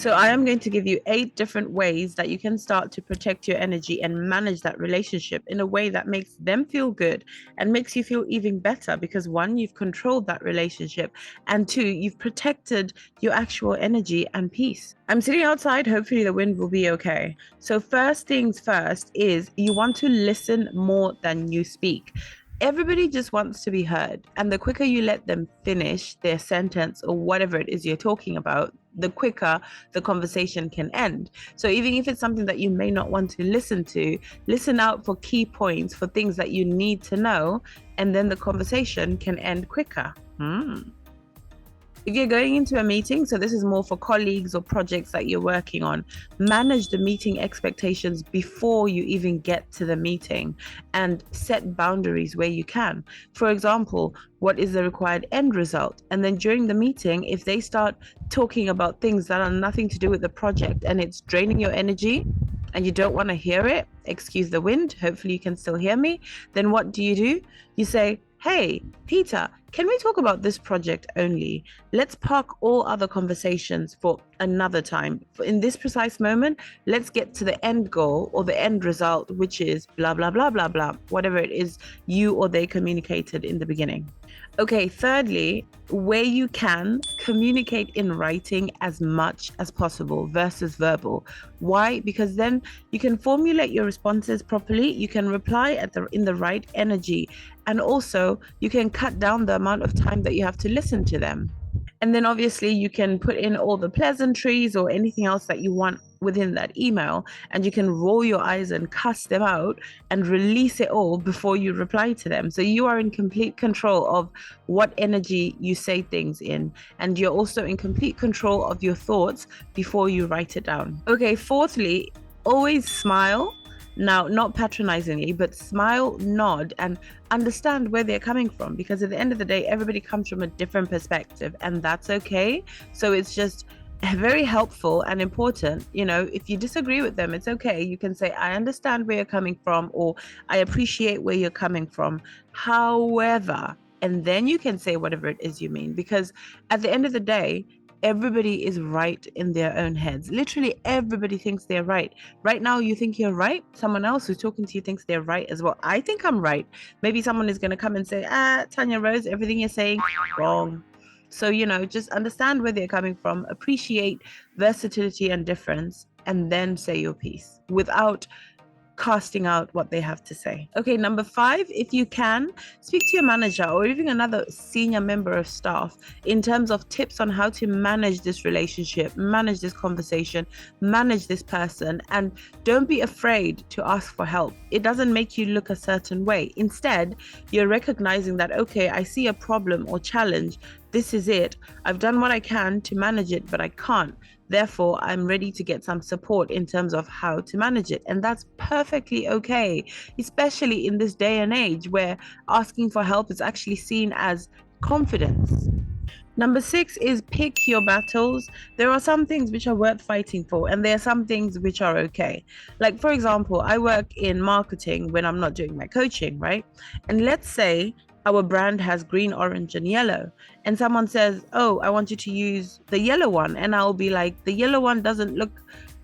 So I am going to give you 8 different ways that you can start to protect your energy and manage that relationship in a way that makes them feel good and makes you feel even better, because 1, you've controlled that relationship, and 2, you've protected your actual energy and peace. I'm sitting outside, hopefully the wind will be okay. So first things first is you want to listen more than you speak. Everybody just wants to be heard. And the quicker you let them finish their sentence or whatever it is you're talking about, the quicker the conversation can end. So even if it's something that you may not want to listen to, listen out for key points, for things that you need to know, and then the conversation can end quicker. If you're going into a meeting, so this is more for colleagues or projects that you're working on, manage the meeting expectations before you even get to the meeting and set boundaries where you can. For example, what is the required end result? And then during the meeting, if they start talking about things that are nothing to do with the project and it's draining your energy and you don't want to hear it, excuse the wind, hopefully you can still hear me, then what do? You say, hey, Peter, can we talk about this project only? Let's park all other conversations for another time. In this precise moment, let's get to the end goal or the end result, which is blah, blah, blah, blah, blah, whatever it is you or they communicated in the beginning. Okay, thirdly, where you can, communicate in writing as much as possible versus verbal. Why? Because then you can formulate your responses properly, you can reply in the right energy, and also you can cut down the amount of time that you have to listen to them. And then obviously you can put in all the pleasantries or anything else that you want within that email, and you can roll your eyes and cuss them out and release it all before you reply to them. So you are in complete control of what energy you say things in, and you're also in complete control of your thoughts before you write it down. Okay, fourthly, always smile. Now, not patronizingly, but smile, nod, and understand where they're coming from, because at the end of the day, everybody comes from a different perspective, and that's okay. So it's just very helpful and important. If you disagree with them, it's okay. You can say, I understand where you're coming from, or I appreciate where you're coming from. However, and then you can say whatever it is you mean, because at the end of the day, everybody is right in their own heads. Literally everybody thinks they're right. Right now you think you're right, someone else who's talking to you thinks they're right as well. I think I'm right. Maybe someone is going to come and say, Tanya Rose, everything you're saying wrong. So just understand where they're coming from, appreciate versatility and difference, and then say your piece without casting out what they have to say. Okay, number 5, if you can, speak to your manager or even another senior member of staff in terms of tips on how to manage this relationship, manage this conversation, manage this person, and don't be afraid to ask for help. It doesn't make you look a certain way. Instead, you're recognizing that, okay, I see a problem or challenge. This is it. I've done what I can to manage it, but I can't. Therefore, I'm ready to get some support in terms of how to manage it. And that's perfectly okay, especially in this day and age where asking for help is actually seen as confidence. Number 6 is pick your battles. There are some things which are worth fighting for, and there are some things which are okay. Like, for example, I work in marketing when I'm not doing my coaching, right? And let's say our brand has green, orange, and yellow. And someone says, oh, I want you to use the yellow one. And I'll be like, the yellow one doesn't look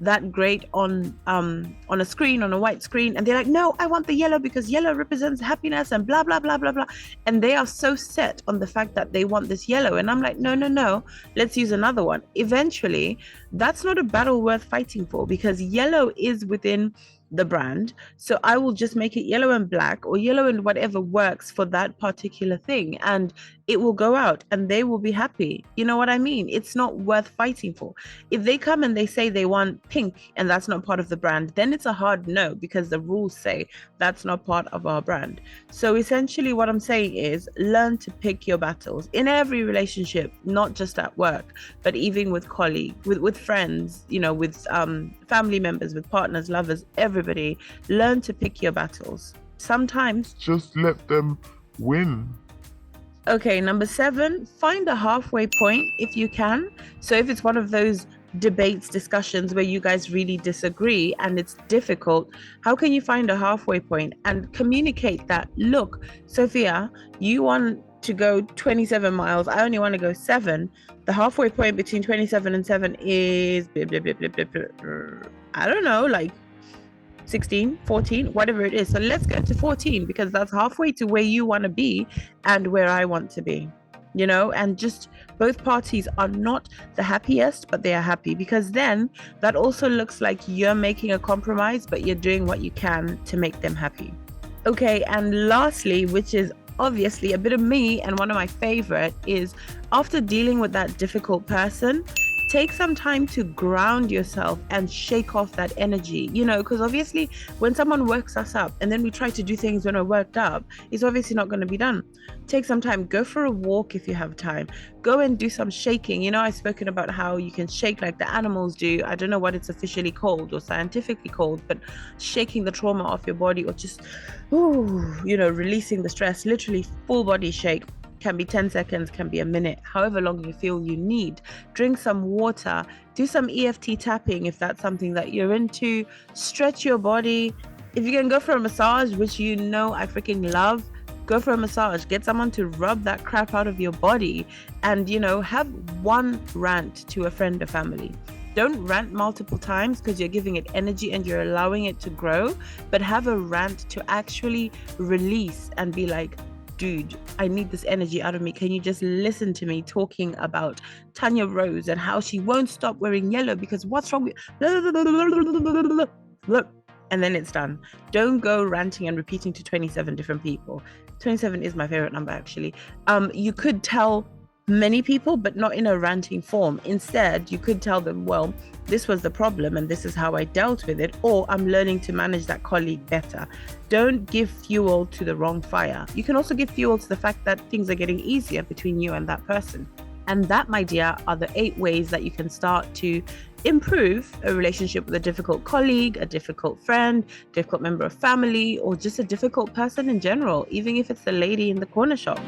that great on a screen, on a white screen. And they're like, no, I want the yellow because yellow represents happiness and blah, blah, blah, blah, blah. And they are so set on the fact that they want this yellow. And I'm like, no, let's use another one. Eventually, that's not a battle worth fighting for, because yellow is within the brand. So I will just make it yellow and black, or yellow and whatever works for that particular thing, and it will go out and they will be happy. You know what I mean? It's not worth fighting for. If they come and they say they want pink and that's not part of the brand, then it's a hard no, because the rules say that's not part of our brand. So essentially what I'm saying is learn to pick your battles in every relationship, not just at work, but even with colleagues, with friends, with family members, with partners, lovers, everybody. Learn to pick your battles. Sometimes just let them win. Okay, number 7, find a halfway point if you can. So if it's one of those debates, discussions where you guys really disagree and it's difficult, how can you find a halfway point and communicate that, look, Sophia, you want to go 27 miles. I only want to go 7. The halfway point between 27 and 7 is blah, blah, blah, blah, blah, blah. I don't know, like 16, 14, whatever it is. So let's get to 14 because that's halfway to where you want to be and where I want to be, you know, and just both parties are not the happiest, but they are happy, because then that also looks like you're making a compromise, but you're doing what you can to make them happy. Okay, and lastly, which is obviously a bit of me and one of my favorite, is after dealing with that difficult person, take some time to ground yourself and shake off that energy, you know, because obviously when someone works us up and then we try to do things when we're worked up, it's obviously not going to be done. Take some time, go for a walk if you have time, go and do some shaking. You know, I've spoken about how you can shake like the animals do. I don't know what it's officially called or scientifically called, but shaking the trauma off your body, or just, you know, releasing the stress, literally full body shake. Can be 10 seconds, can be a minute, however long you feel you need. Drink some water, do some EFT tapping if that's something that you're into. Stretch your body. If you can go for a massage, which you know I freaking love, go for a massage. Get someone to rub that crap out of your body, and, you know, have one rant to a friend or family. Don't rant multiple times because you're giving it energy and you're allowing it to grow, but have a rant to actually release and be like, dude, I need this energy out of me. Can you just listen to me talking about Tanya Rose and how she won't stop wearing yellow because what's wrong with... And then it's done. Don't go ranting and repeating to 27 different people. 27 is my favorite number, actually. You could tell many people, but not in a ranting form. Instead, you could tell them, well, this was the problem and this is how I dealt with it, or I'm learning to manage that colleague better. Don't give fuel to the wrong fire. You can also give fuel to the fact that things are getting easier between you and that person. And that, my dear, are the 8 ways that you can start to improve a relationship with a difficult colleague, a difficult friend, difficult member of family, or just a difficult person in general, even if it's the lady in the corner shop.